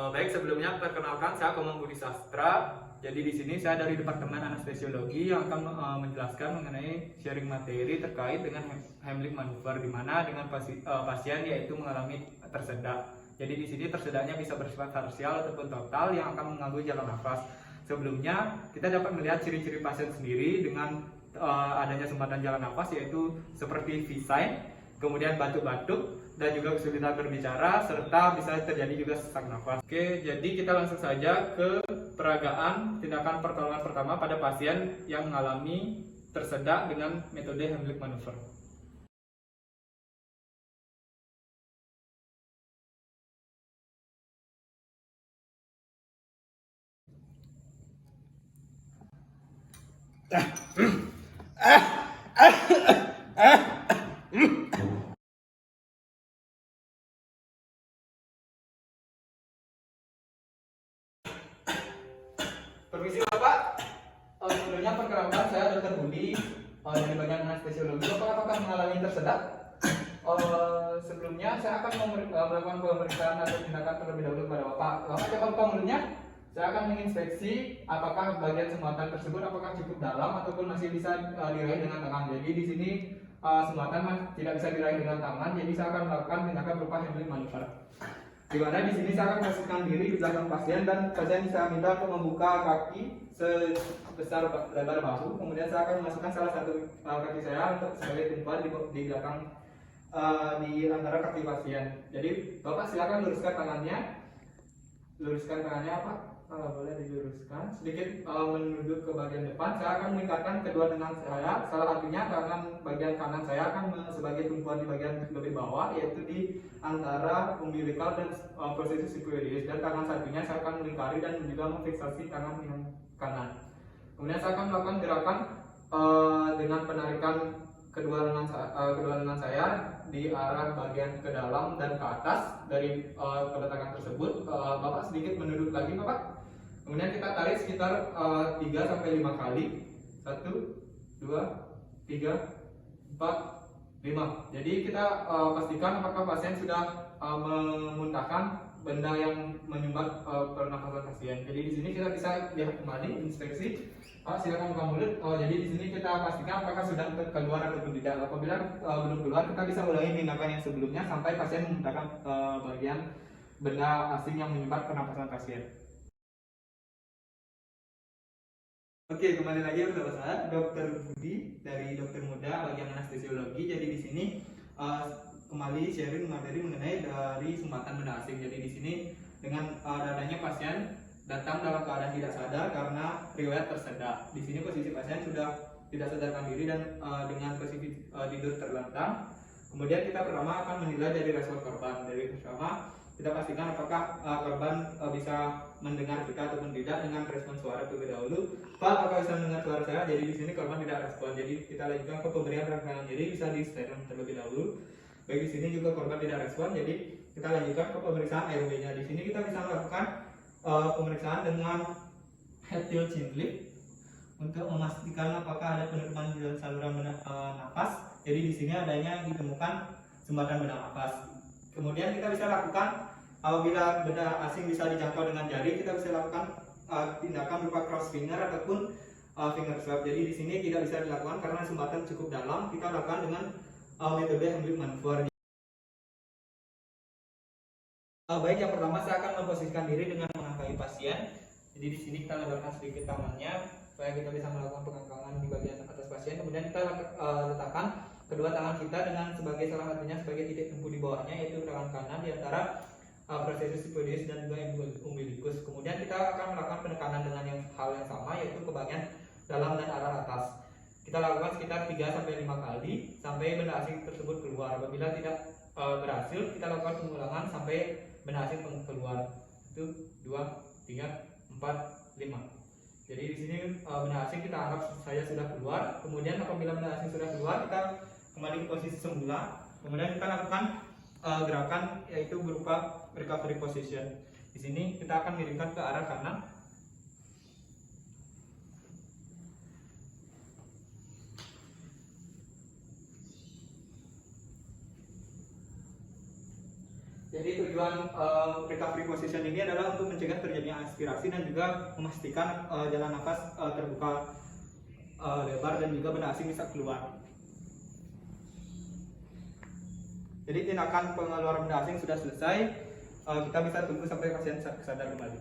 Baik, sebelumnya perkenalkan saya Komang Budi Sastra. Jadi di sini saya dari Departemen Anestesiologi yang akan menjelaskan mengenai sharing materi terkait dengan Heimlich maneuver, di mana dengan pasien yaitu mengalami tersedak. Jadi di sini tersedaknya bisa bersifat parsial ataupun total yang akan mengganggu jalan nafas. Sebelumnya kita dapat melihat ciri-ciri pasien sendiri dengan adanya sumbatan jalan nafas, yaitu seperti V-sign, kemudian batuk-batuk, dan juga kesulitan berbicara, serta bisa terjadi juga sesak nafas. Oke, jadi kita langsung saja ke peragaan tindakan pertolongan pertama pada pasien yang mengalami tersedak dengan metode Heimlich maneuver. Permisi Bapak, sebelumnya perkenalkan saya Dr. Budi dari bagian anestesiologi. Bapak apakah mengalami tersedak? Sebelumnya saya akan melakukan pemeriksaan atau tindakan terlebih dahulu kepada Bapak. Bapak coba buka mulutnya. Saya akan menginspeksi apakah bagian sumbatan tersebut apakah cukup dalam ataupun masih bisa diraih dengan tangan. Jadi di sini sumbatan tidak bisa diraih dengan tangan, jadi saya akan melakukan tindakan berupa Heimlich maneuver. Di mana di sini saya akan posisikan diri di belakang pasien dan pasien saya minta untuk membuka kaki sebesar lebar bahu. Kemudian saya akan memasukkan salah satu kaki saya untuk sebagai tumpuan di belakang di antara kaki pasien. Jadi Bapak silakan luruskan tangannya. Luruskan tangannya Pak. Boleh diluruskan sedikit menuju ke bagian depan. Saya akan meningkatkan kedua tangan saya. Salah satunya tangan bagian kanan saya akan sebagai tumpuan di bagian lebih bawah, yaitu di antara umbilical dan posisi sacroiliac. Dan tangan satunya saya akan melingkari dan juga memfiksasi tangan yang kanan. Kemudian saya akan melakukan gerakan dengan penarikan kedua lengan saya di arah bagian ke dalam dan ke atas dari peletakan tersebut. Bapak sedikit menunduk lagi Bapak. Kemudian kita tarik sekitar 3-5 kali. 1, 2, 3, 4, 5. Jadi kita pastikan apakah pasien sudah memuntahkan benda yang menyumbat pernafasan pasien. Jadi di sini kita bisa lihat kembali inspeksi. Pak, silakan buka mulut. Jadi di sini kita pastikan apakah sudah keluar ataupun tidak. Apabila belum keluar, kita bisa ulangi tindakan yang sebelumnya sampai pasien memuntahkan bagian benda asing yang menyumbat pernafasan pasien. Oke, kembali lagi bersama saya Dr. Budi dari Dokter Muda bagian anestesiologi. Jadi di sini kembali sharing materi mengenai dari sumbatan benda asing. Jadi di sini dengan adanya pasien datang dalam keadaan tidak sadar karena riwayat tersedak. Di sini posisi pasien sudah tidak sadarkan diri dan dengan posisi tidur terlentang. Kemudian kita pertama akan menilai dari respon korban. Dari pertama kita pastikan apakah korban bisa mendengar kita ataupun tidak dengan respon suara terlebih dahulu. Pak, apakah bisa mendengar suara saya? Jadi di sini korban tidak respon. Jadi kita lanjutkan ke pemberian rangkaian. Jadi bisa di stand terlebih dahulu. Baik, di sini juga korban tidak respon. Jadi kita lanjutkan ke pemeriksaan airway-nya. Di sini kita bisa melakukan pemeriksaan dengan head tilt chin lift untuk memastikan apakah ada penurunan di dalam saluran nafas. Jadi di sini adanya ditemukan sumbatan benda nafas. Kemudian kita bisa lakukan apabila benda asing bisa dijangkau dengan jari, kita bisa lakukan tindakan berupa cross finger ataupun finger swab. Jadi di sini tidak bisa dilakukan karena sumbatan cukup dalam. Kita lakukan dengan metode Heimlich maneuver. Baik, yang pertama saya akan memposisikan diri dengan mengangkat pasien. Jadi di sini kita lebarkan sedikit tangannya supaya kita bisa melakukan pengangkatan di bagian atas pasien. Kemudian kita letakkan kedua tangan kita dengan sebagai salah satunya sebagai titik tumpu di bawahnya, yaitu tangan kanan di antara prosesi sacroiliac dan juga umbilicus. Kemudian kita akan melakukan penekanan dengan hal yang sama, yaitu ke bagian dalam dan arah atas. Kita lakukan sekitar 3-5 kali sampai benda asing tersebut keluar. Apabila tidak berhasil, kita lakukan pengulangan sampai benda asing keluar. 1, 2, 3, 4, 5. Jadi di sini benda asing kita anggap saya sudah keluar. Kemudian apabila benda asing sudah keluar, kita kembali ke posisi semula. Kemudian kita lakukan gerakan yaitu berupa recovery position. Di sini kita akan miringkan ke arah kanan. Jadi tujuan recovery position ini adalah untuk mencegah terjadinya aspirasi dan juga memastikan jalan nafas terbuka lebar dan juga benda asing bisa keluar. Jadi tindakan pengeluaran benda asing sudah selesai. Kita bisa tunggu sampai pasien sadar kembali.